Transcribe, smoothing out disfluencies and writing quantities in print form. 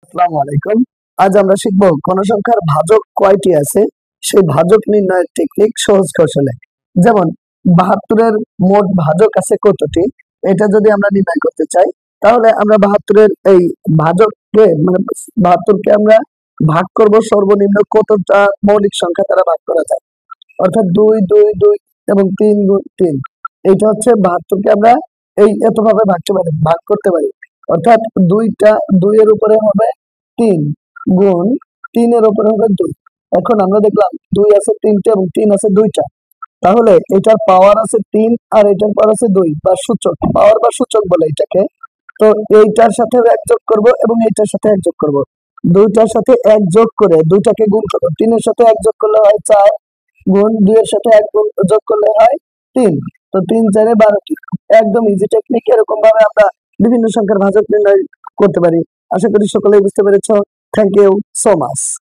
আসসালামু আলাইকুম। আজ আমরা শিখব কোন সংখ্যার ভাজক কয়টি আছে সেই ভাজক নির্ণয়ের টেকনিক সহজ কৌশলে। যেমন ৭২ এর মোট ভাজক আছে কতটি, এটা যদি আমরা নির্ণয় করতে চাই তাহলে আমরা ৭২ এর এই ভাজককে মানে ৭২ কে আমরা ভাগ করব সর্বনিম্ন কতটা মৌলিক সংখ্যা দ্বারা ভাগ করা যায়, অর্থাৎ ২ ২ ২ এবং ৩ গুণ ৩। এইটা হচ্ছে ৭২ কে আমরা এই এতভাবে ভাগ করতে পারি, অর্থাৎ ২ এর উপরে হবে ৩ গুণ ৩ এর উপরে হবে ২। এখন আমরা দেখলাম ২ আছে ৩টে এবং ৩ আছে ২টা, তাহলে এটার পাওয়ার আছে ৩ আর এটার পাওয়ার আছে ২ বা সূচক, পাওয়ার বা সূচক বলে এটাকে। তো এইটার সাথে ১ যোগ করব এবং এইটার সাথে ১ যোগ করব, দুইটার সাথে ১ যোগ করে দুইটাকে গুণ করব। ৩ এর সাথে ১ যোগ করলে হয় ৪ গুণ ২ এর সাথে ১ যোগ করলে হয় ৩। তো ৩ ৪ 12টি। একদম ইজি টেকনিক। এরকম ভাবে আমরা বিভিন্ন সংখ্যার ভাজক নির্ণয় করতে পারি। আশা করি সকলেই বুঝতে পেরেছ। Thank you so much.